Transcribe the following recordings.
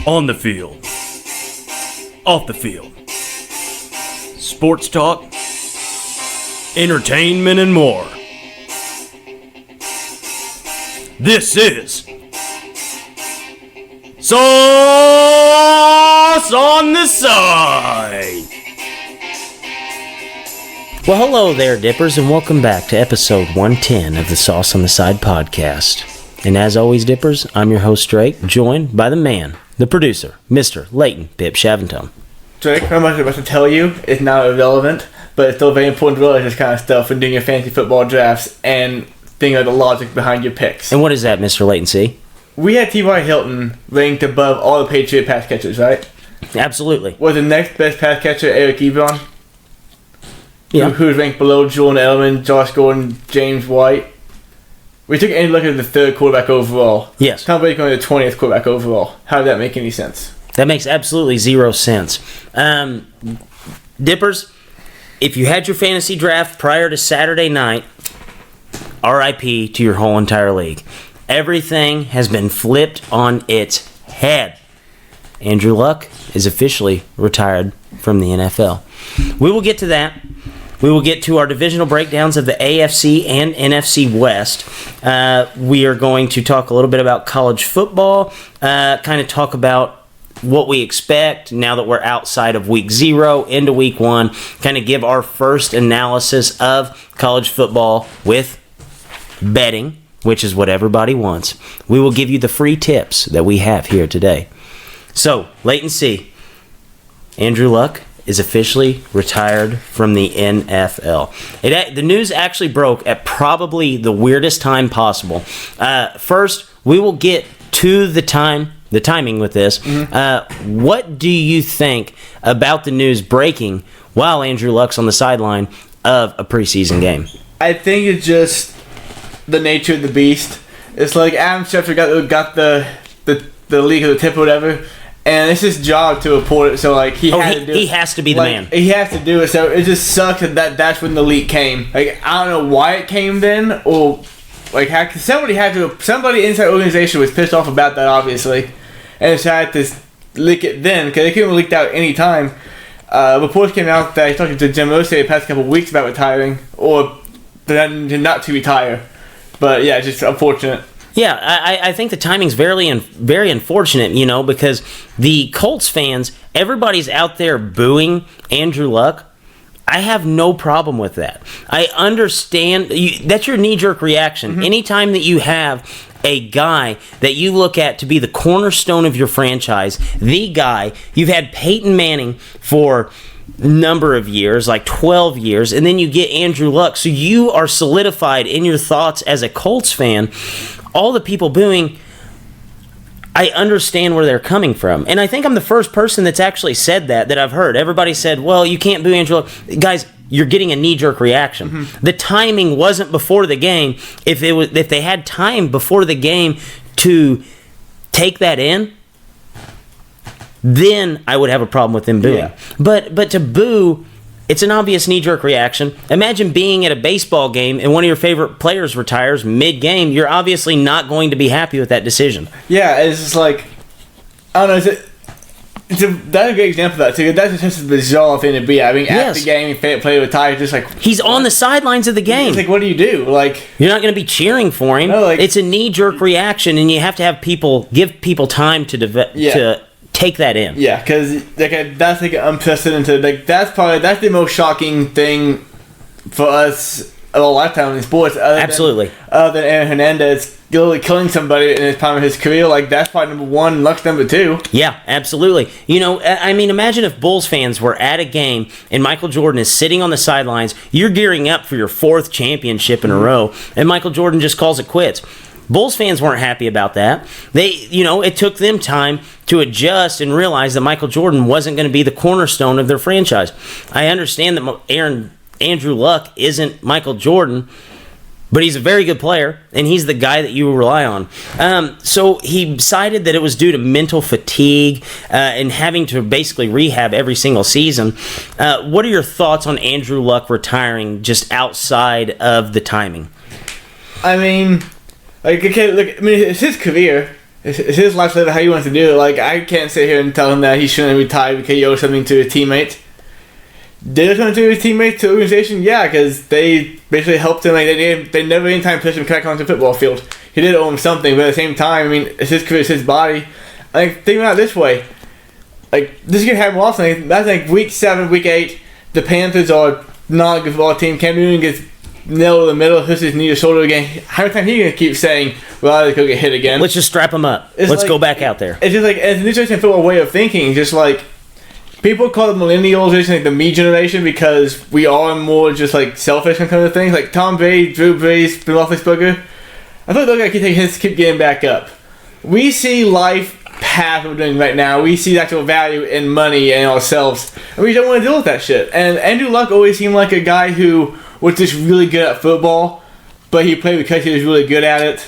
On the field. Off the field. Sports talk. Entertainment and more. This is Sauce on the Side. Well, hello there, Dippers, and welcome back to episode 110 of the Sauce on the Side podcast. And as always, Dippers, I'm your host, Drake, joined by the man, the producer, Mr. Leighton Pip Shavington. Drake, I'm not about to tell you, it's not irrelevant, but it's still very important to realize this kind of stuff when doing your fantasy football drafts and thinking of the logic behind your picks. And what is that, Mr. Leighton C? We had T.Y. Hilton ranked above all the Patriot pass catchers, right? Absolutely. Was the next best pass catcher Eric Ebron? Yeah. Who's ranked below Julian Edelman, Josh Gordon, James White? We took any look at the third quarterback overall. Yes. Tom Brady going to the 20th quarterback overall. How did that make any sense? That makes absolutely zero sense. Dippers, if you had your fantasy draft prior to Saturday night, RIP to your whole entire league. Everything has been flipped on its head. Andrew Luck is officially retired from the NFL. We will get to that. We will get to our divisional breakdowns of the AFC and NFC West. We are going to talk a little bit about college football, kind of talk about what we expect now that we're outside of week 0 into week 1, kind of give our first analysis of college football with betting, which is what everybody wants. We will give you the free tips that we have here today. So, Leighton C., Andrew Luck is officially retired from the NFL. The news actually broke at probably the weirdest time possible. First, we will get to the timing with this. Mm-hmm. What do you think about the news breaking while Andrew Luck's on the sideline of a preseason game? I think it's just the nature of the beast. It's like Adam Schefter got the leak of the tip or whatever, and it's his job to report it. So like he has to be the man. He has to do it. So it just sucks that's when the leak came. Like I don't know why it came then, or like somebody inside the organization was pissed off about that obviously, and decided to leak it then because it could have leaked out any time. Reports came out that he talked to Jim Irsay the past couple of weeks about retiring or not to retire. But yeah, just unfortunate. Yeah, I think the timing's very unfortunate, because the Colts fans, everybody's out there booing Andrew Luck. I have no problem with that. I understand. That's your knee-jerk reaction. Mm-hmm. Anytime that you have a guy that you look at to be the cornerstone of your franchise, the guy, you've had Peyton Manning for number of years, like 12 years, and then you get Andrew Luck, so you are solidified in your thoughts as a Colts fan. All the people booing, I understand where they're coming from, and I think I'm the first person that's actually said that I've heard. Everybody said, well, you can't boo Andrew Luck. Guys, you're getting a knee-jerk reaction. Mm-hmm. The timing wasn't before the game. If they had time before the game to take that in, then I would have a problem with them booing. Yeah. But to boo, it's an obvious knee-jerk reaction. Imagine being at a baseball game and one of your favorite players retires mid-game. You're obviously not going to be happy with that decision. Yeah, it's just like, I don't know, that's a great example of that, too. That's just a bizarre thing to be at. I mean, after the game, favorite player retires, just like... He's on the sidelines of the game. It's like, what do you do? Like, you're not going to be cheering for him. No, it's a knee-jerk reaction, and you have to have give people time to take that in. Yeah, because that's like unprecedented. Like that's the most shocking thing for us of a lifetime in sports. Absolutely. Other than Aaron Hernandez literally killing somebody in his time of his career, like that's probably number one. Luck's number two. Yeah, absolutely. I mean, imagine if Bulls fans were at a game and Michael Jordan is sitting on the sidelines. You're gearing up for your 4th championship in a row, and Michael Jordan just calls it quits. Bulls fans weren't happy about that. It took them time to adjust and realize that Michael Jordan wasn't going to be the cornerstone of their franchise. I understand that Andrew Luck isn't Michael Jordan, but he's a very good player, and he's the guy that you rely on. So he decided that it was due to mental fatigue and having to basically rehab every single season. What are your thoughts on Andrew Luck retiring just outside of the timing? I mean, it's his career. It's his life how he wants to do it. Like, I can't sit here and tell him that he shouldn't retire because he owes something to his teammates. Did it something to his teammates, to the organization? Yeah, because they basically helped him. Like, they never any time pushed him back onto the football field. He did owe him something, but at the same time, I mean, it's his career, it's his body. Like, think about it this way. Like, this could happen often. I think week 7, week 8, the Panthers are not a good football team. Cam Newton gets nailed in the middle, hits his knee or shoulder again. How many times he gonna keep saying, "Well, I could get hit again"? Let's just strap him up. It's Let's like, go back out there. It's just like it's an interesting football way of thinking. Just like people call it millennials, just like the me generation, because we are more just like selfish and kind of things. Like Tom Brady, Drew Brees, Ben Roethlisberger. I thought those guys keep taking hits, keep getting back up. We see life past what we're doing right now. We see the actual value in money and ourselves, and we don't want to deal with that shit. And Andrew Luck always seemed like a guy who was just really good at football, but he played because he was really good at it.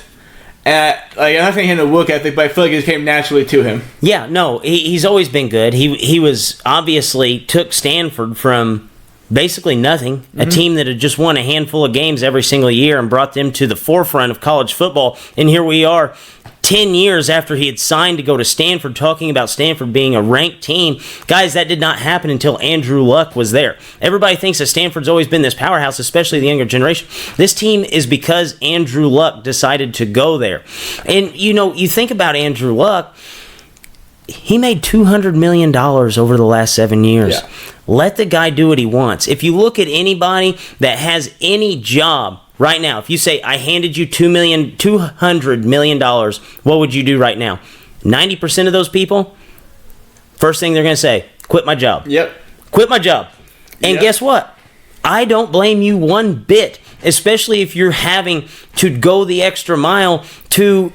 And like, I'm not saying he had a work ethic, but I feel like it just came naturally to him. Yeah, no, he's always been good. He was obviously took Stanford from basically nothing, a team that had just won a handful of games every single year and brought them to the forefront of college football. And here we are, 10 years after he had signed to go to Stanford, talking about Stanford being a ranked team. Guys, that did not happen until Andrew Luck was there. Everybody thinks that Stanford's always been this powerhouse, especially the younger generation. This team is because Andrew Luck decided to go there. And, you know, you think about Andrew Luck, he made $200 million over the last 7 years. Yeah. Let the guy do what he wants. If you look at anybody that has any job right now, if you say, I handed you $200 million, what would you do right now? 90% of those people, first thing they're going to say, quit my job. Yep. Quit my job. And Yep. guess what? I don't blame you one bit, especially if you're having to go the extra mile to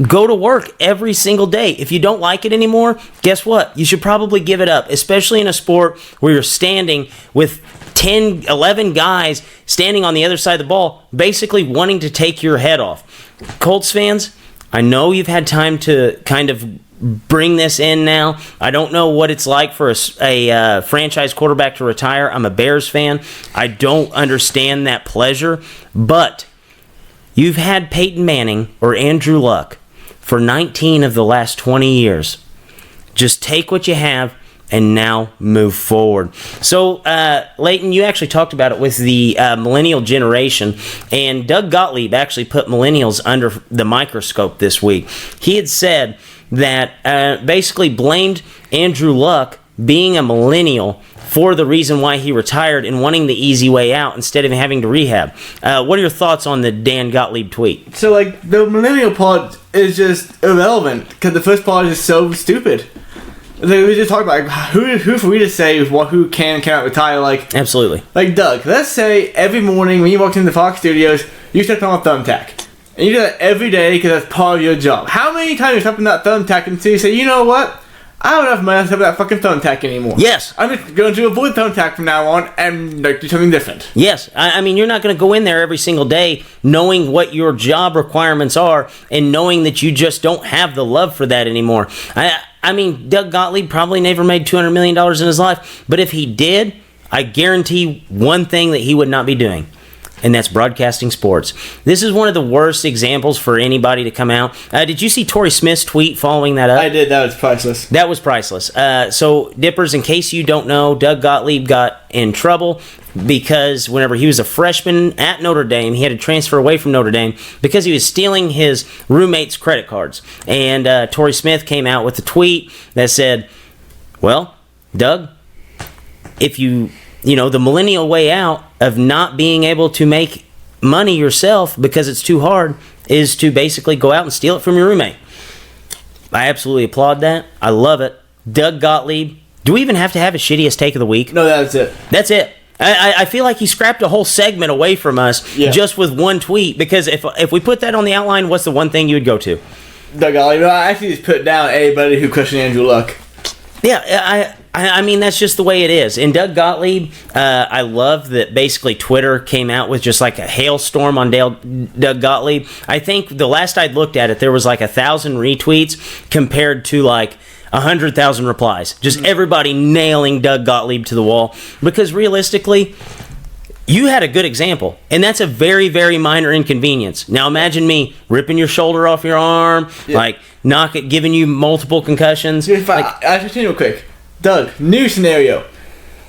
go to work every single day. If you don't like it anymore, guess what? You should probably give it up, especially in a sport where you're standing with 10, 11 guys standing on the other side of the ball, basically wanting to take your head off. Colts fans, I know you've had time to kind of bring this in now. I don't know what it's like for a franchise quarterback to retire. I'm a Bears fan. I don't understand that pleasure, but you've had Peyton Manning or Andrew Luck for 19 of the last 20 years. Just take what you have and now move forward. So, Leighton, you actually talked about it with the millennial generation, and Doug Gottlieb actually put millennials under the microscope this week. He had said that basically blamed Andrew Luck being a millennial for the reason why he retired and wanting the easy way out instead of having to rehab. What are your thoughts on the Dan Gottlieb tweet? So, like, the millennial part is just irrelevant because the first part is just so stupid. Like, we just talked about, like, who for we to say who can and cannot retire? Like, Absolutely. Like, Doug, let's say every morning when you walk into the Fox studios, you step on a thumbtack. And you do that every day because that's part of your job. How many times you step on that thumbtack until you say, you know what? I don't have enough money to step on that fucking thumbtack anymore. Yes. I'm just going to avoid thumbtack from now on and like, do something different. Yes. I mean, you're not going to go in there every single day knowing what your job requirements are and knowing that you just don't have the love for that anymore. I mean, Doug Gottlieb probably never made $200 million in his life, but if he did, I guarantee one thing that he would not be doing, and that's broadcasting sports. This is one of the worst examples for anybody to come out. Did you see Torrey Smith's tweet following that up? I did. That was priceless. That was priceless. So, Dippers, in case you don't know, Doug Gottlieb got in trouble because whenever he was a freshman at Notre Dame, he had to transfer away from Notre Dame because he was stealing his roommate's credit cards. And Torrey Smith came out with a tweet that said, well, Doug, if you know, the millennial way out of not being able to make money yourself because it's too hard is to basically go out and steal it from your roommate. I absolutely applaud that. I love it. Doug Gottlieb. Do we even have to have a shittiest take of the week? No, that's it. That's it. I feel like he scrapped a whole segment away from us just with one tweet, because if we put that on the outline, what's the one thing you would go to? Doug Gottlieb. I actually just put down anybody who questioned Andrew Luck. Yeah, I mean, that's just the way it is. And Doug Gottlieb, I love that basically Twitter came out with just like a hailstorm on Doug Gottlieb. I think the last I'd looked at it, there was like 1,000 retweets compared to like 100,000 replies. Just everybody nailing Doug Gottlieb to the wall. Because realistically, You had a good example, and that's a very, very minor inconvenience. Now imagine me ripping your shoulder off your arm, giving you multiple concussions. Dude, I just real quick. Doug, new scenario.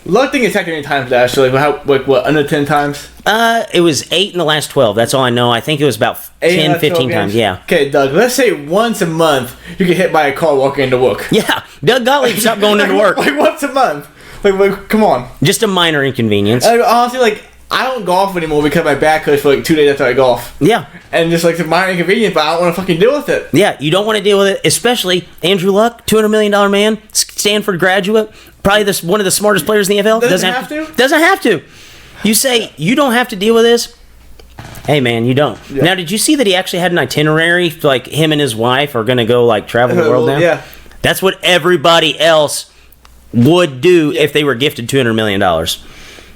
Luck didn't get sacked any times last year. What, under 10 times? It was 8 in the last 12. That's all I know. I think it was about 10, 15 times. Yeah. Okay, Doug, let's say once a month you get hit by a car walking into work. Yeah. Doug Gottlieb stopped going into work. Like once a month. Like, come on. Just a minor inconvenience. Honestly, I don't golf anymore because my back hurts for 2 days after I golf. Yeah. And just it's a minor inconvenience, but I don't want to fucking deal with it. Yeah, you don't want to deal with it, especially Andrew Luck, $200 million man, Stanford graduate, probably one of the smartest players in the NFL. Doesn't have to? Doesn't have to. You say you don't have to deal with this. Hey man, you don't. Yeah. Now, did you see that he actually had an itinerary? Like him and his wife are going to go travel the world now. Yeah. That's what everybody else would do if they were gifted $200 million.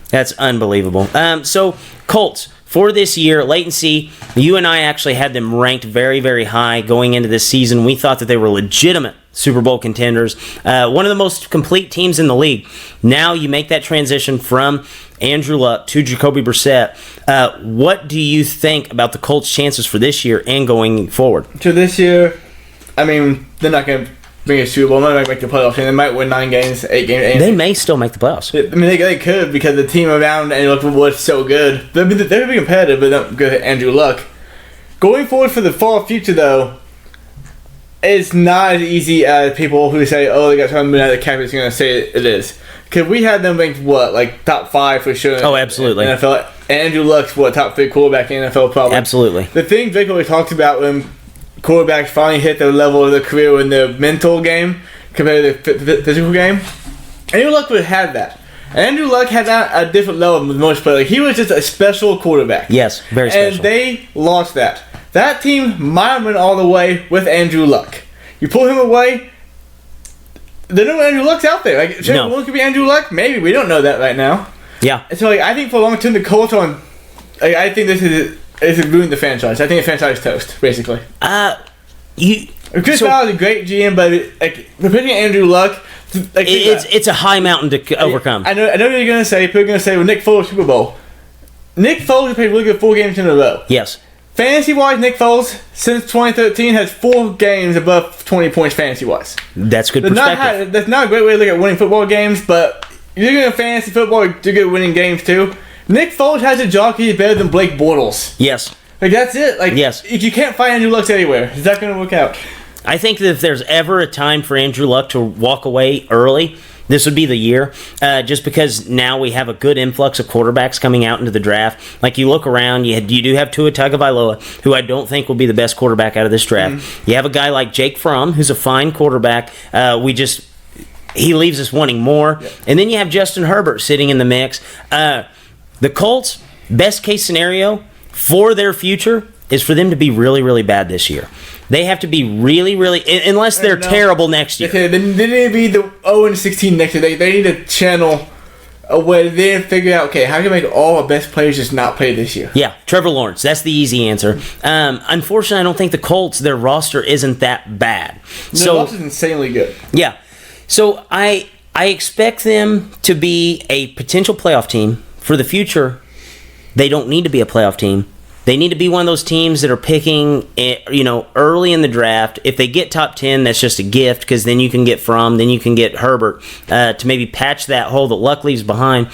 That's unbelievable. So, Colts, for this year, latency, you and I actually had them ranked very, very high going into this season. We thought that they were legitimate Super Bowl contenders. One of the most complete teams in the league. Now you make that transition from Andrew Luck to Jacoby Brissett. What do you think about the Colts' chances for this year and going forward? So this year, I mean, they're not going to bring a Super Bowl. They might make the playoffs, and they might win 9 games, 8 games. They may still make the playoffs. I mean, they could because the team around Andrew Luck was so good. They'll be competitive, but not good at Andrew Luck. Going forward for the far future, though, it's not as easy as people who say, "Oh, they got something out of the cap." Is going to say it is. Because we had them ranked top 5 for sure. Oh, absolutely. In NFL. And Andrew Luck's top 3 quarterback in the NFL probably. Absolutely. The thing Vic always talks about when quarterbacks finally hit their level of their career in their mental game compared to the physical game. Andrew Luck would have that. Andrew Luck had that at a different level than most players. He was just a special quarterback. Yes, very special. And they lost that. That team might have been all the way with Andrew Luck. You pull him away, there's no Andrew Luck's out there. No. One could be Andrew Luck? Maybe. We don't know that right now. Yeah. So I think for long term, the Colts I think this is ruined the franchise. I think the franchise is toast, basically. Chris Ballard is a great GM, but for picking Andrew Luck, it's a high mountain to overcome. I know what you're gonna say. People are gonna say, "Well, Nick Foles Super Bowl." Nick Foles has played really good 4 games in a row. Yes. Fantasy-wise, Nick Foles since 2013 has 4 games above 20 points fantasy-wise. That's good perspective. That's not a great way to look at winning football games, but if you're going to fantasy football, you're good at winning games too. Nick Foles has a job. He's better than Blake Bortles. Yes. That's it. Yes. If you can't find Andrew Luck anywhere, is that going to work out? I think that if there's ever a time for Andrew Luck to walk away early, this would be the year, just because now we have a good influx of quarterbacks coming out into the draft. Like, you look around, you do have Tua Tagovailoa, who I don't think will be the best quarterback out of this draft. Mm-hmm. You have a guy like Jake Fromm, who's a fine quarterback. He leaves us wanting more. Yep. And then you have Justin Herbert sitting in the mix. The Colts, best case scenario for their future is for them to be really, really bad this year. They have to be really, really, unless they're terrible next year. They need to be the 0-16 next year. They need to channel a way to then figure out, okay, how can we make all our best players just not play this year? Yeah, Trevor Lawrence. That's the easy answer. Unfortunately, I don't think the Colts, their roster isn't that bad. Their roster is insanely good. Yeah. So I expect them to be a potential playoff team. For the future, they don't need to be a playoff team. They need to be one of those teams that are picking, early in the draft. If they get top 10, that's just a gift, because then you can get then you can get Herbert to maybe patch that hole that Luck leaves behind.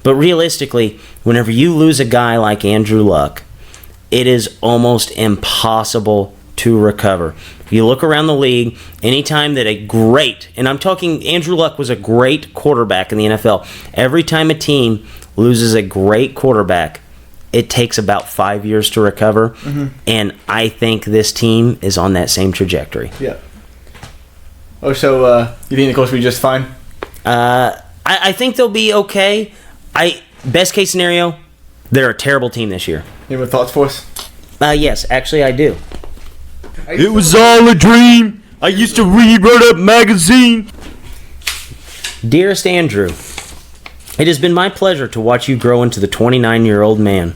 But realistically, whenever you lose a guy like Andrew Luck, it is almost impossible to recover. If you look around the league, anytime that and I'm talking Andrew Luck was a great quarterback in the NFL, every time a team loses a great quarterback, it takes about 5 years to recover, and I think this team is on that same trajectory. Yeah. Oh, so you think the Colts will be just fine? I think they'll be okay. Best case scenario, they're a terrible team this year. You have thoughts for us? Yes, actually I do. It was all a dream. I used to read Run Up magazine. Dearest Andrew, it has been my pleasure to watch you grow into the 29-year-old man.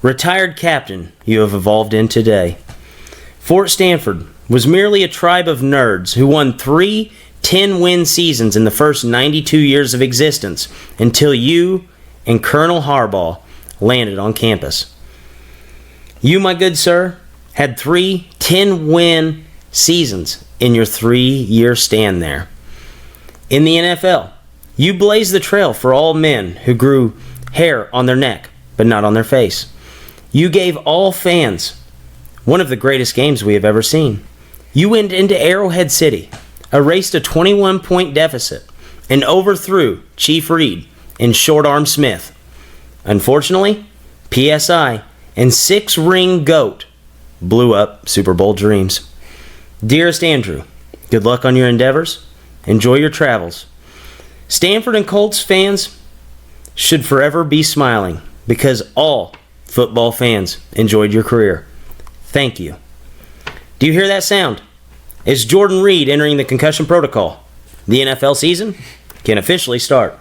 Retired captain you have evolved in today. Fort Stanford was merely a tribe of nerds who won 3 10-win seasons in the first 92 years of existence until you and Colonel Harbaugh landed on campus. You, my good sir, had 3 10-win seasons in your 3-year stand there. In the NFL, you blazed the trail for all men who grew hair on their neck, but not on their face. You gave all fans one of the greatest games we have ever seen. You went into Arrowhead City, erased a 21-point deficit, and overthrew Chief Reed and Short Arm Smith. Unfortunately, PSI and 6-ring GOAT blew up Super Bowl dreams. Dearest Andrew, good luck on your endeavors. Enjoy your travels. Stanford and Colts fans should forever be smiling because all football fans enjoyed your career. Thank you. Do you hear that sound? It's Jordan Reed entering the concussion protocol. The NFL season can officially start.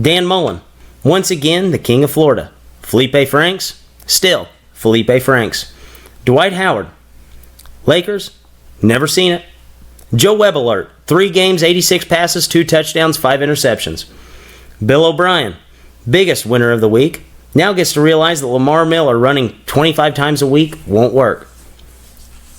Dan Mullen, once again the king of Florida. Felipe Franks, still Felipe Franks. Dwight Howard, Lakers, never seen it. Joe Webb alert, 3 games, 86 passes, 2 touchdowns, 5 interceptions. Bill O'Brien, biggest winner of the week, now gets to realize that Lamar Miller running 25 times a week won't work.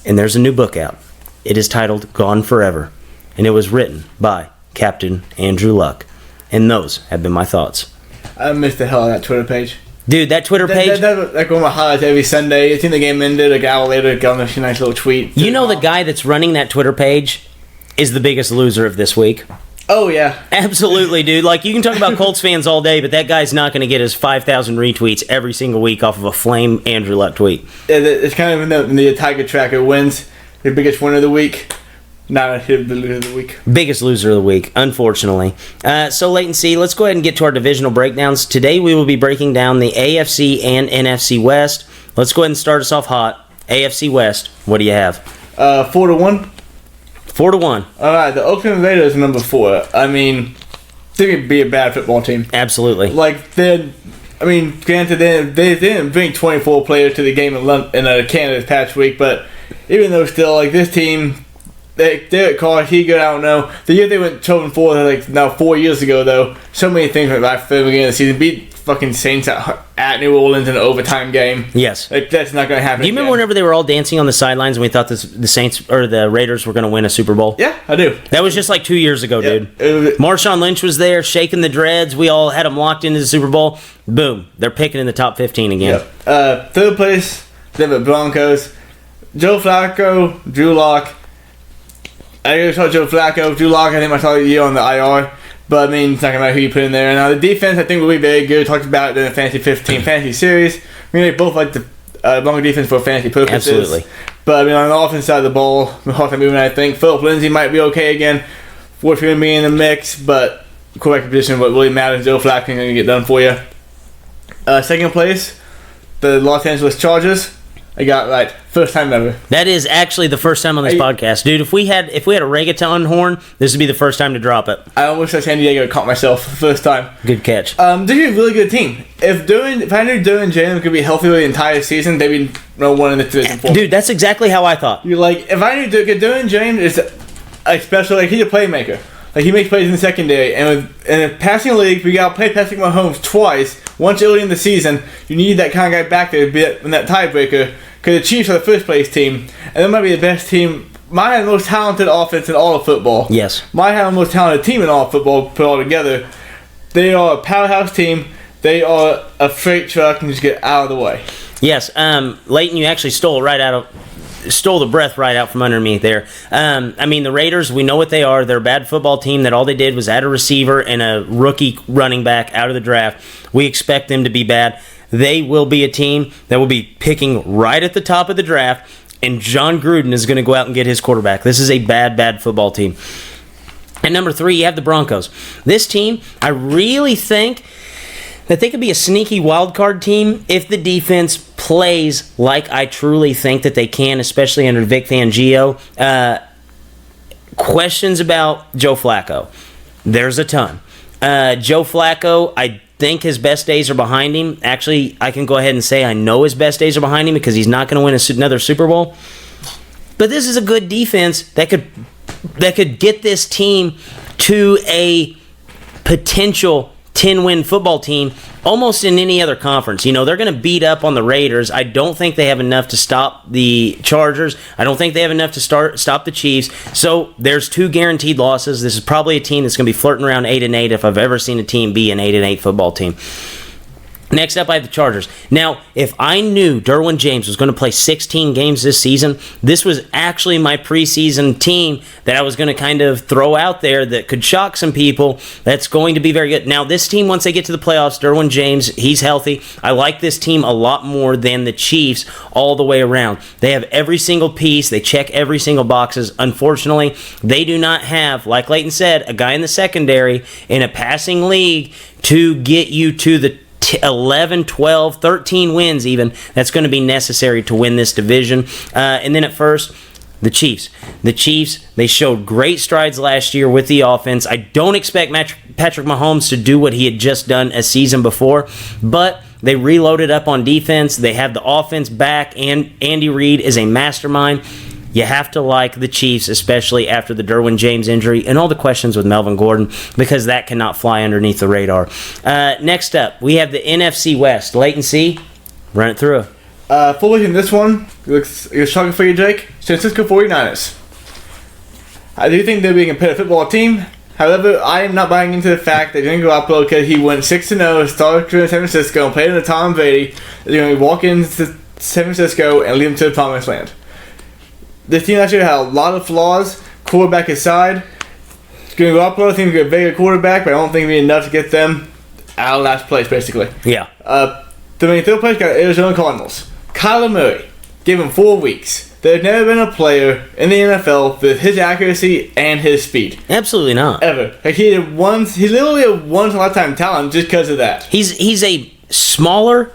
And there's a new book out. It is titled Gone Forever, and it was written by Captain Andrew Luck. And those have been my thoughts. I missed the hell out of that Twitter page. Dude, that Twitter page... That's like one of my highlights every Sunday. It's in the game ended, like an hour later, got a nice little tweet. You know the guy that's running that Twitter page is the biggest loser of this week? Oh, yeah. Absolutely, dude. Like, you can talk about Colts fans all day, but that guy's not going to get his 5,000 retweets every single week off of a flame Andrew Luck tweet. It's kind of in the Tiger Tracker wins. The biggest winner of the week. Not the loser of the week. Biggest loser of the week, unfortunately. So, latency, let's go ahead and get to our divisional breakdowns. Today, we will be breaking down the AFC and NFC West. Let's go ahead and start us off hot. AFC West, what do you have? 4-1. 4-1. All right, the Oakland Raiders are number 4. I mean, they could be a bad football team. Absolutely. Like, granted, they didn't bring 24 players to the game in Canada this past week, but even though still, like, this team... Derek Carr, he good, I don't know. The year they went 12-4, like now 4 years ago, though, so many things went right for the beginning of the season. Beat fucking Saints at New Orleans in an overtime game. Yes. Like, that's not going to happen. Do you remember whenever they were all dancing on the sidelines and we thought the Saints or the Raiders were going to win a Super Bowl? Yeah, I do. That was just like 2 years ago, dude. Marshawn Lynch was there, shaking the dreads. We all had him locked into the Super Bowl. Boom. They're picking in the top 15 again. Yep. Third place, Denver Broncos. Joe Flacco, Drew Lock. I saw Joe Flacco, Drew Lock. I think I saw the year on the IR, but I mean, it's not gonna matter who you put in there. Now the defense, I think, will be very good. Talked about it in the Fantasy 15 Fantasy Series. I mean, they both like the Bronco defense for fantasy purposes. Absolutely. But I mean, on the offense side of the ball, the Hawks moving. I think Philip Lindsay might be okay again. Ford's gonna be in the mix, but quarterback position, what really matters, Joe Flacco gonna get done for you. Second place, the Los Angeles Chargers. I got right first time ever. That is actually the first time on this podcast, dude. If we had a reggaeton horn, this would be the first time to drop it. I almost said San Diego, caught myself the first time. Good catch. They're a really good team. If I knew Dylan and Jalen could be healthy the entire season, they'd be one in the division. Dude, that's exactly how I thought. You're like, if I knew Dylan James is a special, like, he's a playmaker. Like, he makes plays in the secondary, and in a passing league, we got to play Patrick Mahomes twice. Once early in the season, you need that kind of guy back there to be in that tiebreaker. Because the Chiefs are the first place team, and they might be the best team. Might have the most talented offense in all of football. Yes. Might have the most talented team in all of football put all together. They are a powerhouse team. They are a freight truck, and just get out of the way. Yes. Leighton, you actually stole the breath right out from under me there. I mean, the Raiders, we know what they are. They're a bad football team that all they did was add a receiver and a rookie running back out of the draft. We expect them to be bad. They will be a team that will be picking right at the top of the draft, and John Gruden is going to go out and get his quarterback. This is a bad, bad football team. And number 3, you have the Broncos. This team, I really think that they could be a sneaky wild card team if the defense plays like I truly think that they can, especially under Vic Fangio. Questions about Joe Flacco. There's a ton. Joe Flacco, I think his best days are behind him. Actually, I can go ahead and say I know his best days are behind him because he's not going to win another Super Bowl. But this is a good defense that could get this team to a potential 10-win football team almost in any other conference. You know, they're going to beat up on the Raiders. I don't think they have enough to stop the Chargers. I don't think they have enough to stop the Chiefs. So there's 2 guaranteed losses. This is probably a team that's going to be flirting around 8-8 if I've ever seen a team be an 8-8 football team. Next up, I have the Chargers. Now, if I knew Derwin James was going to play 16 games this season, this was actually my preseason team that I was going to kind of throw out there that could shock some people. That's going to be very good. Now, this team, once they get to the playoffs, Derwin James, he's healthy. I like this team a lot more than the Chiefs all the way around. They have every single piece. They check every single boxes. Unfortunately, they do not have, like Leighton said, a guy in the secondary in a passing league to get you to the 11, 12, 13 wins even that's going to be necessary to win this division. And then at first, the Chiefs. The Chiefs, they showed great strides last year with the offense. I don't expect Patrick Mahomes to do what he had just done a season before, but they reloaded up on defense. They have the offense back, and Andy Reid is a mastermind. You have to like the Chiefs, especially after the Derwin James injury and all the questions with Melvin Gordon, because that cannot fly underneath the radar. Next up, we have the NFC West. Leighton C., run it through. Fully in this one, you're struggling for you, Jake. San Francisco 49ers. I do think they'll be a competitive football team. However, I am not buying into the fact that Jimmy Garoppolo, because he went 6-0, started in San Francisco, and played in the Tom Brady, they're going to walk into San Francisco and lead them to the promised land. This team actually had a lot of flaws. Quarterback aside, Jimmy Garoppolo, I think he's a very good quarterback, but I don't think it'll be enough to get them out of last place, basically. Yeah. The third place got Arizona Cardinals. Kyler Murray, give him 4 weeks. There's never been a player in the NFL with his accuracy and his speed. Absolutely not. Ever. Like he literally a once in a lifetime talent just because of that. He's a smaller,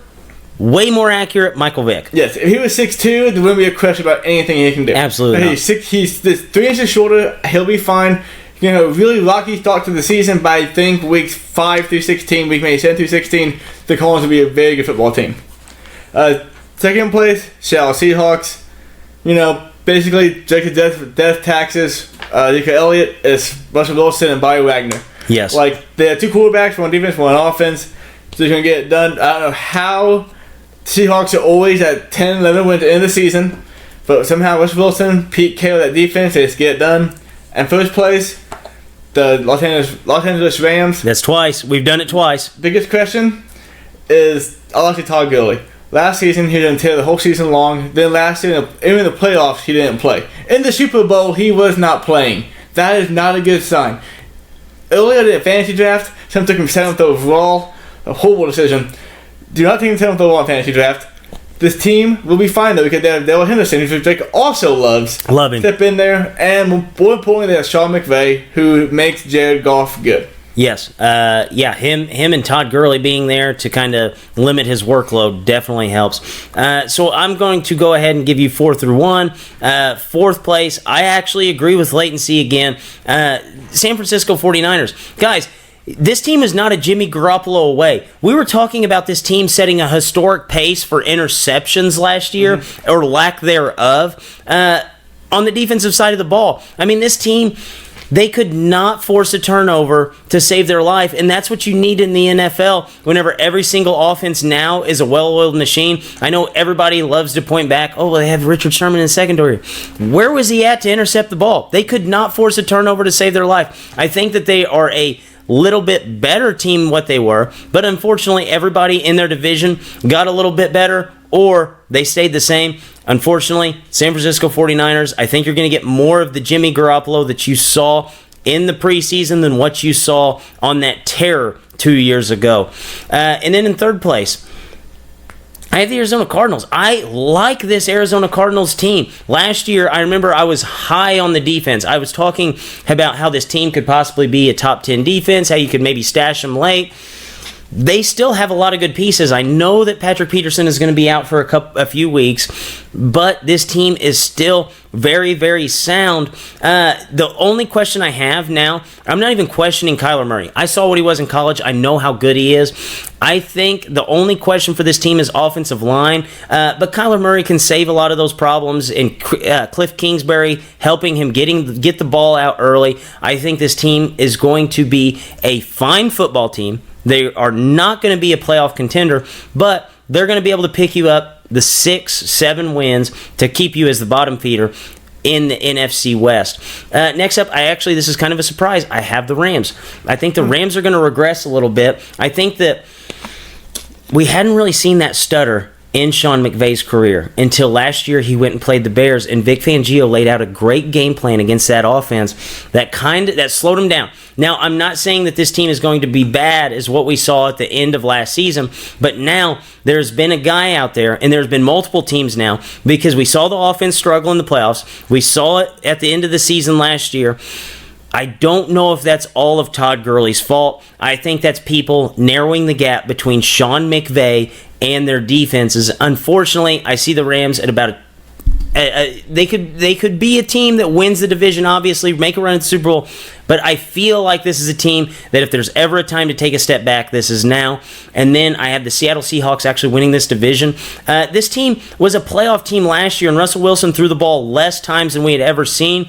way more accurate Michael Vick. Yes, if he was 6'2", there wouldn't be a question about anything he can do. Absolutely But not. He's 3 inches shorter. He'll be fine. You know, really lucky start to the season, but I think weeks 5 through 16, week maybe 7 through 16, the Cardinals will be a very good football team. Second place, Seattle Seahawks. You know, basically, Jake's death taxes. Ezekiel Elliott is Russell Wilson and Bobby Wagner. Yes. Like, they have 2 quarterbacks, 1 defense, 1 offense. So they're going to get it done. I don't know how Seahawks are always at 10-11 wins at the end of the season, but somehow Russell Wilson, Pete Carroll, that defense, they just get it done. And first place, the Los Angeles Rams. That's twice. We've done it twice. Biggest question is, I like Todd Gurley. Last season, he didn't tear the whole season long. Then last year, even in the playoffs, he didn't play. In the Super Bowl, he was not playing. That is not a good sign. Earlier in the fantasy draft, some took him 7th overall. A horrible decision. Do not take him 7th overall in fantasy draft. This team will be fine, though, because they have Darrell Henderson, who Drake also loves. Love him. Step in there. And more importantly, they have Sean McVay, who makes Jared Goff good. Yes. Him and Todd Gurley being there to kind of limit his workload definitely helps. So I'm going to go ahead and give you 4 through 1. 4th place, I actually agree with Leighton C again. San Francisco 49ers. Guys, this team is not a Jimmy Garoppolo away. We were talking about this team setting a historic pace for interceptions last year, or lack thereof, on the defensive side of the ball. I mean, this team, they could not force a turnover to save their life, and that's what you need in the NFL whenever every single offense now is a well-oiled machine. I know everybody loves to point back, oh, well, they have Richard Sherman in the secondary. Where was he at to intercept the ball? They could not force a turnover to save their life. I think that they are a little bit better team than what they were, but unfortunately everybody in their division got a little bit better, or they stayed the same. Unfortunately, San Francisco 49ers, I think you're going to get more of the Jimmy Garoppolo that you saw in the preseason than what you saw on that tear 2 years ago. And then in 3rd place, I have the Arizona Cardinals. I like this Arizona Cardinals team. Last year, I remember I was high on the defense. I was talking about how this team could possibly be a top 10 defense, how you could maybe stash them late. They still have a lot of good pieces. I know that Patrick Peterson is going to be out for a few weeks, but this team is still very, very sound. The only question I have now, I'm not even questioning Kyler Murray. I saw what he was in college. I know how good he is. I think the only question for this team is offensive line, but Kyler Murray can save a lot of those problems, and Cliff Kingsbury helping him get the ball out early. I think this team is going to be a fine football team. They are not going to be a playoff contender, but they're going to be able to pick you up the 6-7 wins to keep you as the bottom feeder in the NFC West. Next up, this is kind of a surprise. I have the Rams. I think the Rams are going to regress a little bit. I think that we hadn't really seen that stutter in Sean McVay's career until last year. He went and played the Bears, and Vic Fangio laid out a great game plan against that offense that slowed him down. Now, I'm not saying that this team is going to be bad as what we saw at the end of last season, but now there's been a guy out there, and there's been multiple teams now, because we saw the offense struggle in the playoffs. We saw it at the end of the season last year. I don't know if that's all of Todd Gurley's fault. I think that's people narrowing the gap between Sean McVay and their defenses. Unfortunately, I see the Rams at about they could be a team that wins the division, obviously, make a run at the Super Bowl, but I feel like this is a team that if there's ever a time to take a step back, this is now. And then I have the Seattle Seahawks actually winning this division. This team was a playoff team last year, and Russell Wilson threw the ball less times than we had ever seen.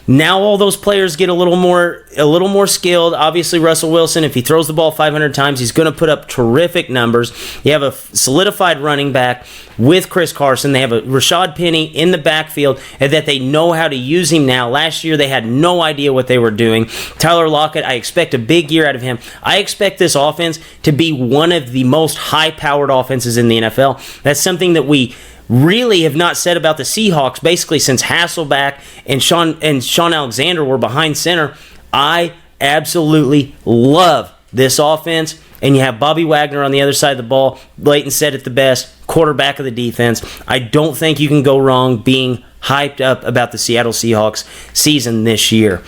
Now all those players get a little more skilled. Obviously, Russell Wilson, if he throws the ball 500 times, he's going to put up terrific numbers. You have a solidified running back with Chris Carson. They have a Rashad Penny in the backfield, and that they know how to use him now. Last year, they had no idea what they were doing. Tyler Lockett, I expect a big year out of him. I expect this offense to be one of the most high-powered offenses in the NFL. That's something that we really have not said about the Seahawks basically since Hasselbeck and Sean Alexander were behind center. I absolutely love this offense, and you have Bobby Wagner on the other side of the ball. Leighton said it the best, quarterback of the defense. I don't think you can go wrong being hyped up about the Seattle Seahawks season this year.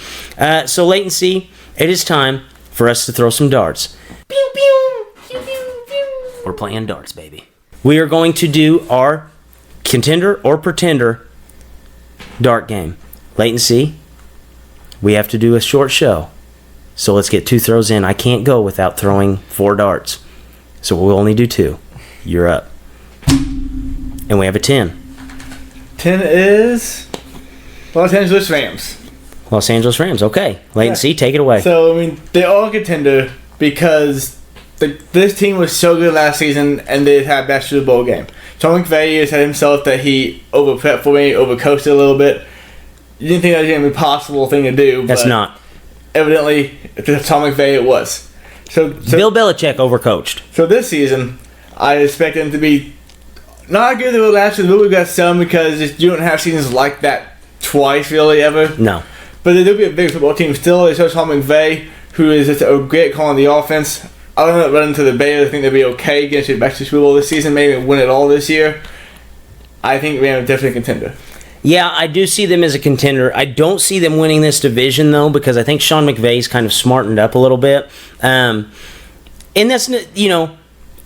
So Leighton C, it is time for us to throw some darts. Pew, pew, pew, pew, pew. We're playing darts, baby. We are going to do our contender or pretender dart game. Leighton C, we have to do a short show, so let's get 2 throws in. I can't go without throwing 4 darts, so we'll only do 2. You're up. And we have a 10. 10 is Los Angeles Rams. Los Angeles Rams, okay. Leighton C, take it away. So, I mean, they are a contender because this team was so good last season, and they had that Super Bowl game. Sean McVay has said himself that he over-prepped for me, over-coached it a little bit. You didn't think that was going to be a possible thing to do. That's not. Evidently, to Sean McVay it was. So Bill Belichick overcoached. So this season, I expect them to be not good as they were last year, but we've got some because you don't have seasons like that twice, really, ever. No. But they do be a big football team still. They show Sean McVay, who is just a great call on the offense. I don't know if running to the Bears. I think they'll be okay against the back to Super Bowl this season. Maybe win it all this year. I think Rams are definitely a contender. Yeah, I do see them as a contender. I don't see them winning this division, though, because I think Sean McVay's kind of smartened up a little bit. And that's,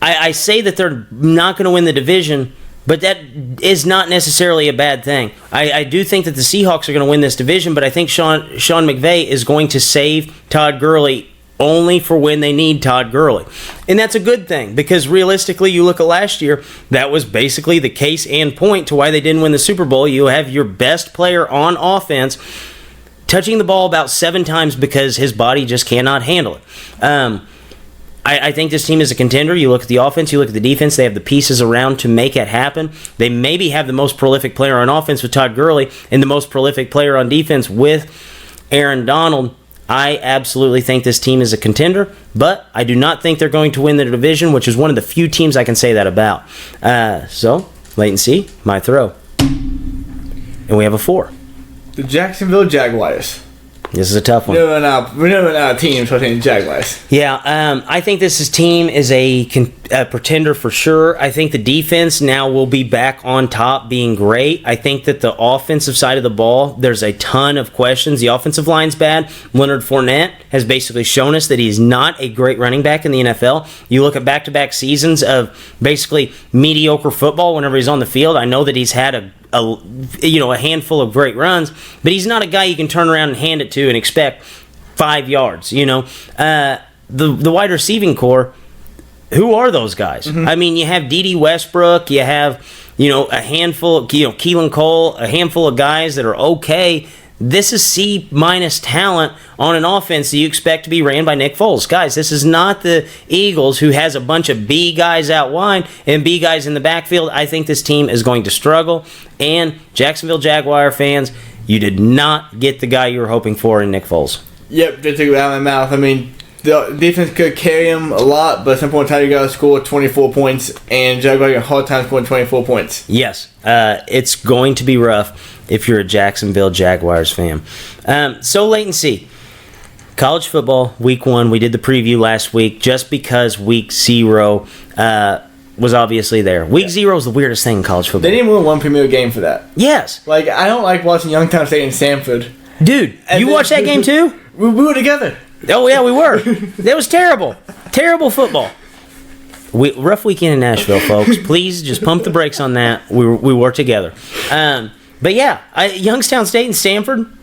I say that they're not going to win the division, but that is not necessarily a bad thing. I do think that the Seahawks are going to win this division, but I think Sean McVay is going to save Todd Gurley only for when they need Todd Gurley. And that's a good thing, because realistically, you look at last year, that was basically the case and point to why they didn't win the Super Bowl. You have your best player on offense touching the ball about 7 times because his body just cannot handle it. I think this team is a contender. You look at the offense, you look at the defense, they have the pieces around to make it happen. They maybe have the most prolific player on offense with Todd Gurley and the most prolific player on defense with Aaron Donald. I absolutely think this team is a contender, but I do not think they're going to win the division, which is one of the few teams I can say that about. So, Leighton C, my throw. And we have a 4. The Jacksonville Jaguars. This is a tough one. We're never not a team talking Jaguars. Yeah, I think this team is a pretender for sure. I think the defense now will be back on top, being great. I think that the offensive side of the ball, there's a ton of questions. The offensive line's bad. Leonard Fournette has basically shown us that he's not a great running back in the NFL. You look at back-to-back seasons of basically mediocre football whenever he's on the field. I know that he's had a handful of great runs, but he's not a guy you can turn around and hand it to and expect 5 yards. The wide receiving core, who are those guys? Mm-hmm. I mean, you have D.D. Westbrook, you have a handful of Keelan Cole, a handful of guys that are okay. This is C-minus talent on an offense that you expect to be ran by Nick Foles. Guys, this is not the Eagles, who has a bunch of B guys out wide and B guys in the backfield. I think this team is going to struggle. And Jacksonville Jaguar fans, you did not get the guy you were hoping for in Nick Foles. Yep, just took it out of my mouth. I mean, the defense could carry him a lot, but at some point in time you got to score 24 points, and Jaguars have a hard time scoring 24 points. Yes, it's going to be rough if you're a Jacksonville Jaguars fan. So wait and see. College football, week 1, we did the preview last week just because week 0 was obviously there. Week 0 is the weirdest thing in college football. They didn't win one premier game for that. Yes. Like, I don't like watching Youngstown State and Stanford. Dude, you watched that game too? We were together. Oh, yeah, we were. That was terrible. Terrible football. Rough weekend in Nashville, folks. Please just pump the brakes on that. We were together. But yeah, Youngstown State and Stanford,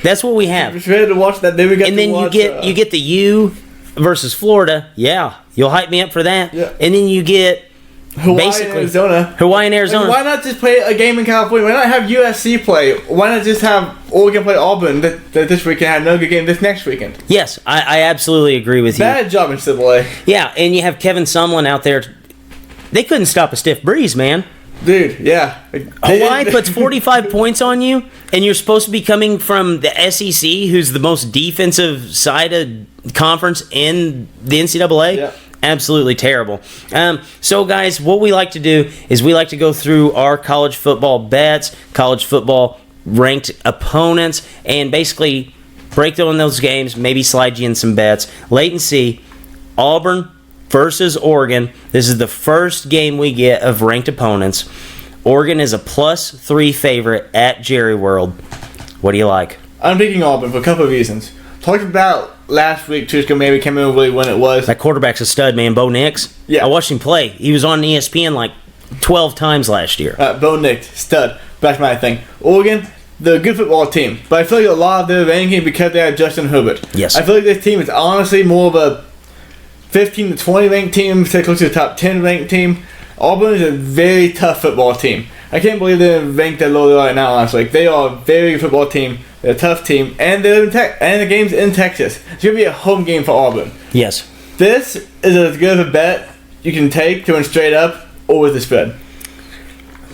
that's what we have. Just ready to watch that. Then we got and then watch, you get the U versus Florida. Yeah, you'll hype me up for that. Yeah. And then you get Hawaii and Arizona. Arizona. Why not just play a game in California? Why not have USC play? Why not just have Oregon play Auburn that this weekend, have another good game this next weekend? Yes, I absolutely agree with you. Bad job in AAA. Yeah, and you have Kevin Sumlin out there. They couldn't stop a stiff breeze, man. Dude, yeah. Hawaii puts 45 points on you, and you're supposed to be coming from the SEC, who's the most defensive side of conference in the NCAA. Yeah. Absolutely terrible. So, guys, what we like to do is we like to go through our college football bets, college football ranked opponents, and basically break down those games, maybe slide you in some bets. Wait and see. Auburn versus Oregon. This is the first game we get of ranked opponents. Oregon is a +3 favorite at Jerry World. What do you like? I'm picking Auburn for a couple of reasons. Talked about last week, Tushka maybe came in really when it was. That quarterback's a stud, man. Bo Nix. Yeah. I watched him play. He was on ESPN like 12 times last year. Bo Nix, stud. That's my thing. Oregon, they're a good football team, but I feel like a lot of their ranking because they have Justin Herbert. Yes. I feel like this team is honestly more of a 15 to 20 ranked team, say close to the top 10 ranked team. Auburn is a very tough football team. I can't believe they're ranked that low right now, honestly. They are a very good football team. They're a tough team, and they're and the game's in Texas. It's going to be a home game for Auburn. Yes. This is as good of a bet you can take to win straight up or with the spread.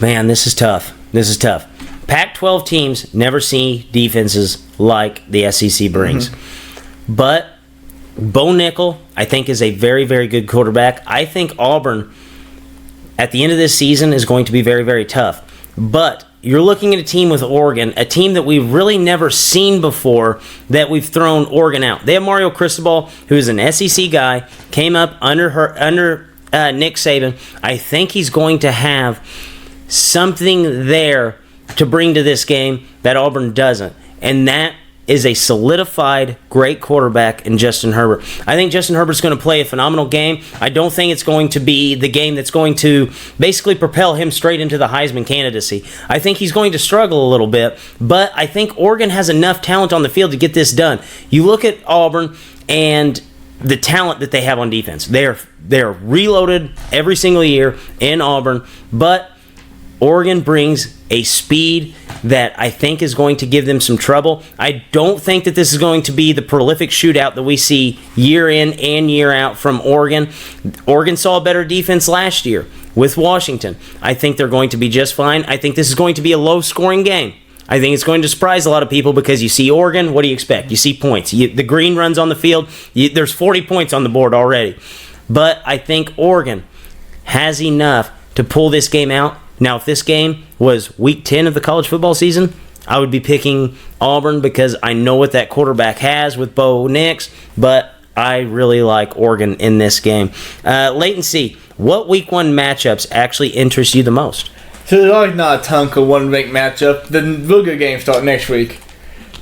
Man, this is tough. This is tough. Pac-12 teams never see defenses like the SEC brings. Mm-hmm. But Bo Nickel, I think, is a very, very good quarterback. I think Auburn, at the end of this season, is going to be very, very tough. But you're looking at a team with Oregon, a team that we've really never seen before, that we've thrown Oregon out. They have Mario Cristobal, who is an SEC guy, came up under Nick Saban. I think he's going to have something there to bring to this game that Auburn doesn't. And that is a solidified great quarterback in Justin Herbert. I think Justin Herbert's going to play a phenomenal game. I don't think it's going to be the game that's going to basically propel him straight into the Heisman candidacy. I think he's going to struggle a little bit, but I think Oregon has enough talent on the field to get this done. You look at Auburn and the talent that they have on defense. They're reloaded every single year in Auburn, but Oregon brings a speed that I think is going to give them some trouble. I don't think that this is going to be the prolific shootout that we see year in and year out from Oregon. Oregon saw a better defense last year with Washington. I think they're going to be just fine. I think this is going to be a low-scoring game. I think it's going to surprise a lot of people because you see Oregon, what do you expect? You see points. The green runs on the field. There's 40 points on the board already. But I think Oregon has enough to pull this game out. Now, if this game was week 10 of the college football season, I would be picking Auburn because I know what that quarterback has with Bo Nix, but I really like Oregon in this game. Wait and see. What week 1 matchups actually interest you the most? So there's always not a ton of one-ranked matchup. The real good games start next week.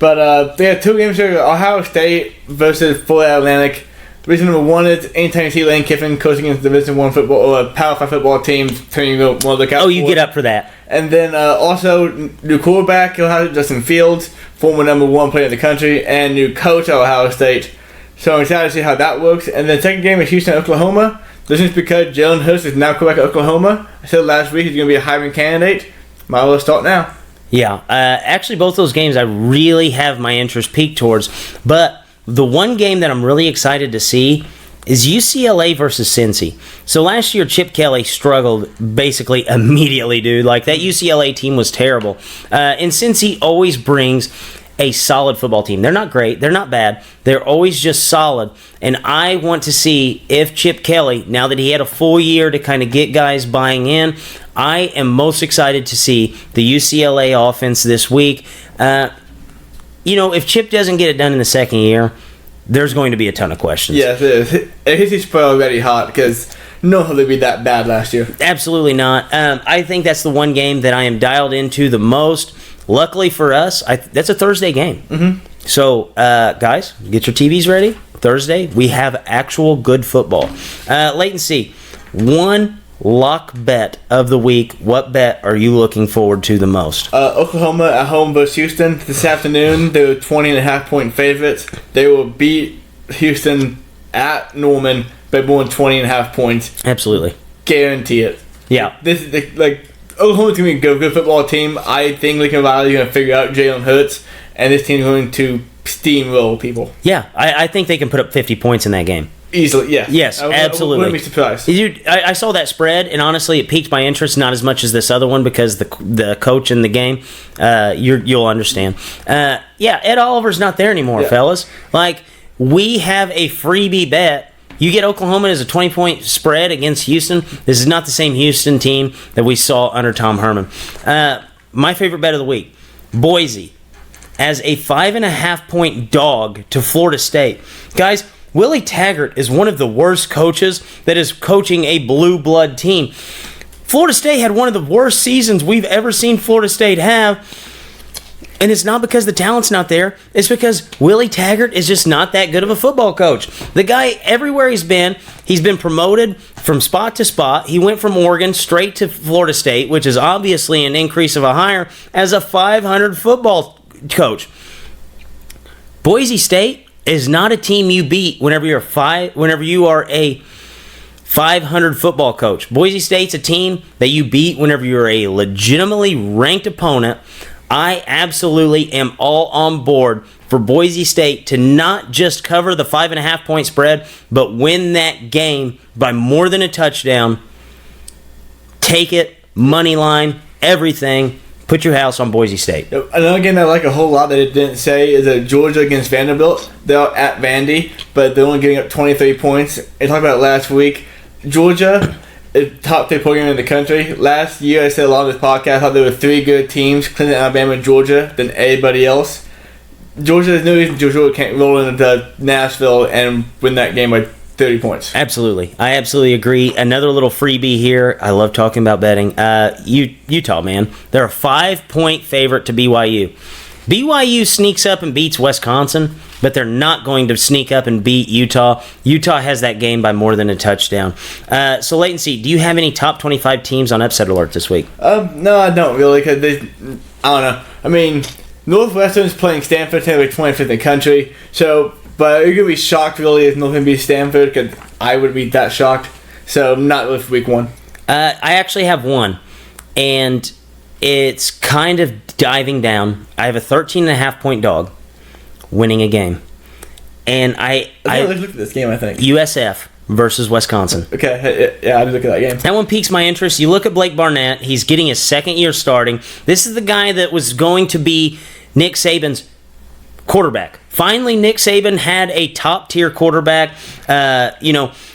But they have 2 games here. Ohio State versus Florida Atlantic. Reason number 1 is anytime you see Lane Kiffin coaching against Division I football or a Power 5 football team, you want to look out for. You get up for that. And then also new quarterback, Ohio Justin Fields, former number 1 player in the country, and new coach at Ohio State. So I'm excited to see how that works. And then second game is Houston, Oklahoma. This is because Jalen Hurts is now quarterback at Oklahoma. I said last week he's going to be a Heisman candidate. Might as well start now. Yeah, actually, both those games I really have my interest peaked towards. But the one game that I'm really excited to see is UCLA versus Cincy. So last year, Chip Kelly struggled basically immediately, dude. Like, that UCLA team was terrible. And Cincy always brings a solid football team. They're not great. They're not bad. They're always just solid. And I want to see if Chip Kelly, now that he had a full year to kind of get guys buying in, I am most excited to see the UCLA offense this week. If Chip doesn't get it done in the second year, there's going to be a ton of questions. Yes, it is. He's probably already hot because no one would be that bad last year. Absolutely not. I think that's the one game that I am dialed into the most. Luckily for us, that's a Thursday game. Mm-hmm. So, guys, get your TVs ready. Thursday, we have actual good football. Latency, one lock bet of the week. What bet are you looking forward to the most? Oklahoma at home versus Houston this afternoon. They were 20.5-point favorites. They will beat Houston at Norman by more than 20.5 points. Absolutely. Guarantee it. Yeah. This is Oklahoma's going to be a good football team. I think Lincoln Riley's going to figure out Jalen Hurts, and this team's going to steamroll people. Yeah, I think they can put up 50 points in that game. Easily, yes. Yes, absolutely. I wouldn't be surprised. Dude, I saw that spread, and honestly, it piqued my interest, not as much as this other one, because the coach in the game, you'll understand. Ed Oliver's not there anymore, fellas. Like, we have a freebie bet. You get Oklahoma as a 20-point spread against Houston. This is not the same Houston team that we saw under Tom Herman. My favorite bet of the week, Boise as a 5.5-point dog to Florida State. Guys, Willie Taggart is one of the worst coaches that is coaching a blue blood team. Florida State had one of the worst seasons we've ever seen Florida State have. And it's not because the talent's not there. It's because Willie Taggart is just not that good of a football coach. The guy, everywhere he's been promoted from spot to spot. He went from Oregon straight to Florida State, which is obviously an increase of a hire, as a 500 football coach. Boise State is not a team you beat whenever you are a 500 football coach. Boise State's a team that you beat whenever you're a legitimately ranked opponent. I absolutely am all on board for Boise State to not just cover the 5.5-point spread, but win that game by more than a touchdown. Take it, money line, everything. Put your house on Boise State. Another game that I like a whole lot that it didn't say is Georgia against Vanderbilt. They're at Vandy, but they're only getting up 23 points. I talked about it last week. Georgia, top 3 program in the country. Last year, I said a lot on this podcast, I thought there were 3 good teams, Clemson, Alabama, and Georgia, than everybody else. There's no reason Georgia can't roll into Nashville and win that game by 30 points. Absolutely. I absolutely agree. Another little freebie here. I love talking about betting. Utah, man. They're a 5-point favorite to BYU. BYU sneaks up and beats Wisconsin, but they're not going to sneak up and beat Utah. Utah has that game by more than a touchdown. So, Latency, do you have any top 25 teams on upset alert this week? No, I don't really, because I don't know. I mean, Northwestern's playing Stanford, they're 25th in the country, but you're going to be shocked, really, if Northern beats Stanford, because I would be that shocked. So, not with week 1. I actually have one, and it's kind of diving down. I have a 13.5-point dog winning a game. And I looked at this game, I think. USF versus Wisconsin. Okay, yeah, I did look at that game. That one piques my interest. You look at Blake Barnett. He's getting his second year starting. This is the guy that was going to be Nick Saban's quarterback. Finally, Nick Saban had a top-tier quarterback.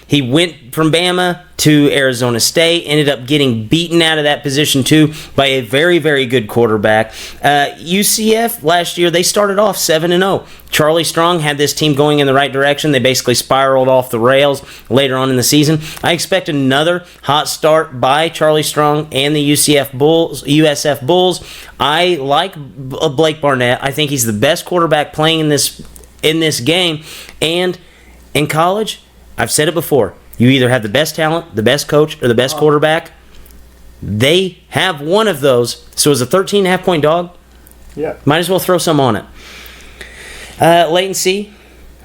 He went from Bama to Arizona State, ended up getting beaten out of that position too by a very, very good quarterback. UCF last year, they started off 7-0. Charlie Strong had this team going in the right direction. They basically spiraled off the rails later on in the season. I expect another hot start by Charlie Strong and the USF Bulls. I like Blake Barnett. I think he's the best quarterback playing in this game. And in college, I've said it before, you either have the best talent, the best coach, or the best quarterback. They have one of those. So as a 13.5-point dog, might as well throw some on it. Latency.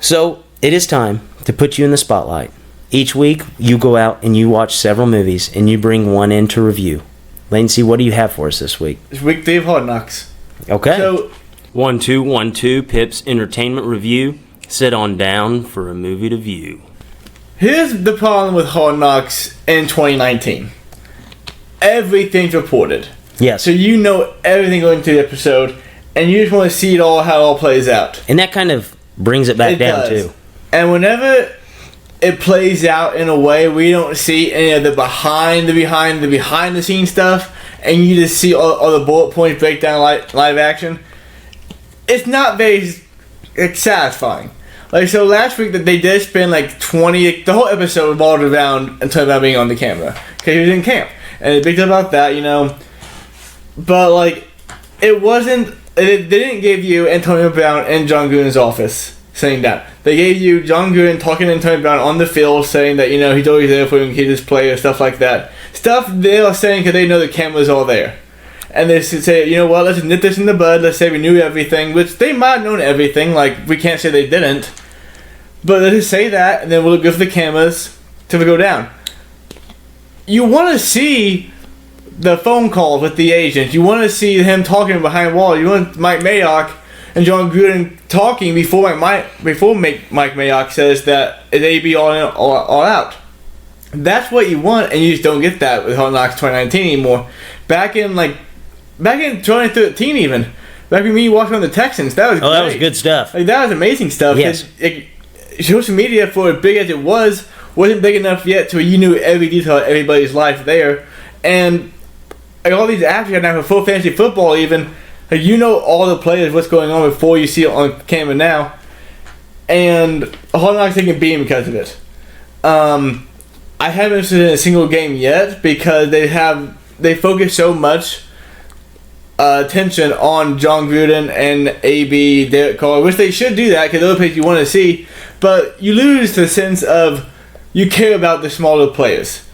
So it is time to put you in the spotlight. Each week, you go out and you watch several movies, and you bring one in to review. Latency, what do you have for us this week? It's week 3 of Hard Knocks. Okay. So 1 2 1 2 Pip's entertainment review. Sit on down for a movie to view. here's the problem with Hard Knocks in 2019. Everything's reported. Yes. So you know everything going into the episode, and you just want to see it all, how it all plays out. And that kind of brings it back It down does. too. And whenever it plays out in a way we don't see any of the behind the scenes stuff, and you just see all the bullet points break down live action, it's not very satisfying. Like, so last week that they did spend like the whole episode revolved around Antonio Brown being on the camera because he was in camp, and it's big deal about that, you know. But like, it wasn't. They didn't give you Antonio Brown in John Gruden's office saying that. They gave you John Gruden talking to Antonio Brown on the field, saying that, you know, he's always there for him, he's his player, stuff like that. Stuff they are saying because they know the cameras are there. And they say, you know what, let's nip this in the bud, let's say we knew everything, which they might have known everything, like, we can't say they didn't. But let's just say that, and then we'll go for the cameras till we go down. You want to see the phone calls with the agents. You want to see him talking behind the wall. You want Mike Mayock and John Gruden talking before Mike Mayock says that it's AB all out. That's what you want, and you just don't get that with Hard Knocks 2019 anymore. Back in 2013 even, back when me watching on the Texans, that was great. That was good stuff. Like, that was amazing stuff. Yes. Social media, for as big as it wasn't big enough yet to where you knew every detail of everybody's life there. And like, all these apps you have now for full fantasy football even, like, you know all the players, what's going on before you see it on camera now. And Hard Knocks taking beam because of it. I haven't interested in a single game yet because they focus so much attention on John Gruden and AB, Derek Carr, which they should do that because those are players you want to see, but you lose the sense of you care about the smaller players.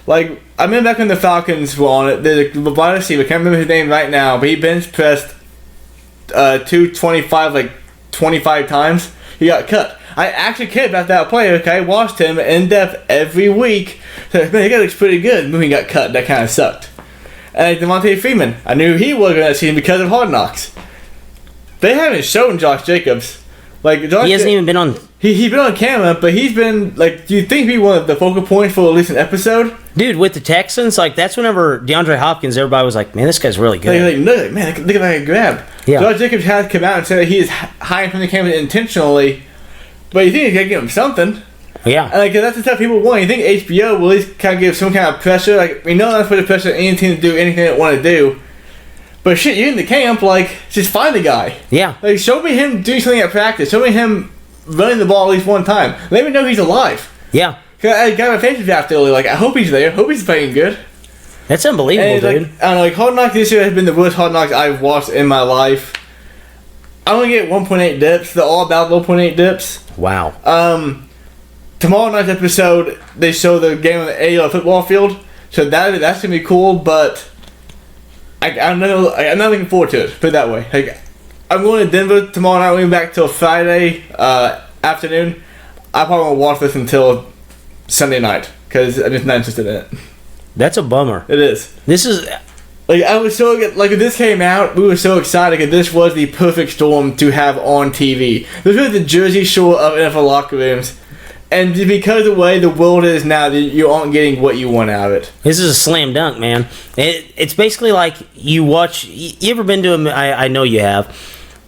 Like, I remember back when the Falcons were on it, there's a wide receiver, I can't remember his name right now, but he bench pressed 225 like 25 times. He got cut. I actually cared about that player, okay? I watched him in depth every week. So, man, he looks pretty good. When he got cut, that kind of sucked. And Devontae Freeman, I knew he was going to see him because of Hard Knocks. They haven't shown Josh Jacobs. Like, He hasn't even been on. He's been on camera, but he's been, like, do you think he'd be one of the focal points for at least an episode? Dude, with the Texans, like, that's whenever DeAndre Hopkins, everybody was like, man, this guy's really good. Look at that grab. Yeah. Josh Jacobs has come out and said that he is hiding from the camera intentionally, but you think he's going to give him something. Yeah. And like, that's the stuff people want. You think HBO will at least kind of give some kind of pressure? Like, we know that's for the pressure of any team to do anything they want to do. But shit, you're in the camp, like, just find the guy. Yeah. Like, show me him doing something at practice. Show me him running the ball at least one time. Let me know he's alive. Yeah. Cause I got my fantasy draft early. Like, I hope he's there. Hope he's playing good. That's unbelievable, And dude. like, I don't know, like, Hard Knocks this year has been the worst Hard Knocks I've watched in my life. I only get 1.8 dips. They're all about 1.8 dips. Wow. Tomorrow night's episode, they show the game on the AL football field, so that's gonna be cool. But I'm not looking forward to it. Put it that way. Like, I'm going to Denver tomorrow night. We're back till Friday afternoon. I probably won't watch this until Sunday night because I'm just not interested in it. That's a bummer. It is. This is. Like, I was so, like, when this came out, we were so excited because this was the perfect storm to have on TV. This was the Jersey Shore of NFL locker rooms. And because of the way the world is now, you aren't getting what you want out of it. This is a slam dunk, man. It's basically like you watch. You ever been to I know you have.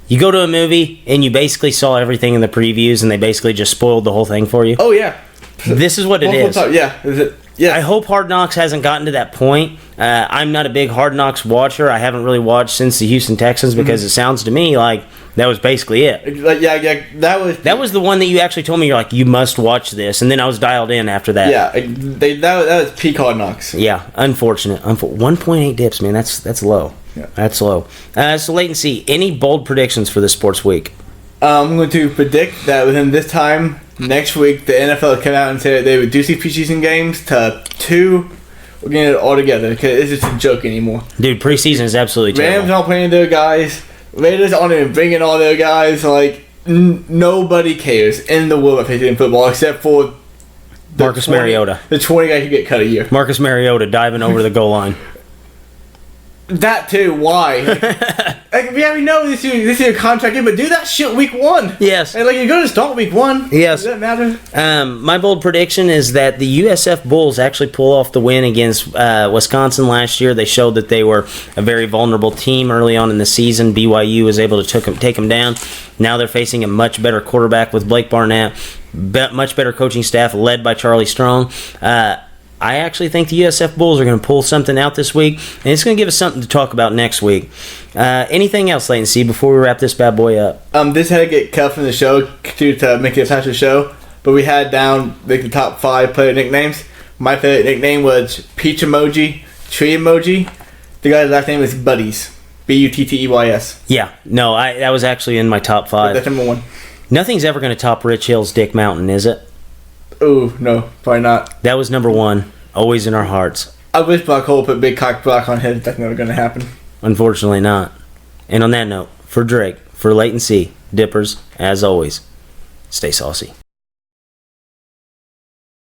You go to a movie and you basically saw everything in the previews, and they basically just spoiled the whole thing for you. Oh, yeah. This is what it is. Yeah. Is it? Yeah. I hope Hard Knocks hasn't gotten to that point. I'm not a big Hard Knocks watcher. I haven't really watched since the Houston Texans because it sounds to me like that was basically it. Like, yeah, That was the one that you actually told me, you're like, you must watch this, and then I was dialed in after that. Yeah, that was peak Hard Knocks. Yeah, unfortunate. 1.8 dips, man. That's low. Yeah. That's low. So Latency, any bold predictions for this sports week? I'm going to predict that within this time next week, the NFL will come out and say that they would reduce these preseason games to 2. We're getting it all together because it's just a joke anymore. Dude, preseason is absolutely Rams terrible. aren't playing their guys. Raiders aren't even bringing all their guys. Like, nobody cares in the world of preseason football except for Marcus Mariota. The 20 guys who get cut a year. Marcus Mariota diving over the goal line. That too. Why? Yeah, we know this is your contract, but do that shit week 1. Yes. Hey, like you're going to start week 1. Yes. Does that matter? My bold prediction is that the USF Bulls actually pull off the win against Wisconsin last year. They showed that they were a very vulnerable team early on in the season. BYU was able to take them down. Now they're facing a much better quarterback with Blake Barnett, much better coaching staff led by Charlie Strong. I actually think the USF Bulls are going to pull something out this week, and it's going to give us something to talk about next week. Anything else, Leighton C., before we wrap this bad boy up? This had to get cut from the show to make it a faster show, but we had down like the top 5 player nicknames. My favorite nickname was Peach Emoji, Tree Emoji. The guy's last name is Buddies, Butteys. Yeah, no, that was actually in my top 5. That's number 1. Nothing's ever going to top Rich Hill's Dick Mountain, is it? Ooh, no, probably not. That was number 1, always in our hearts. I wish Black Hole put Big Cock Black on his. That's never going to happen. Unfortunately not. And on that note, for Drake, for Leighton C., Dippers, as always, stay saucy.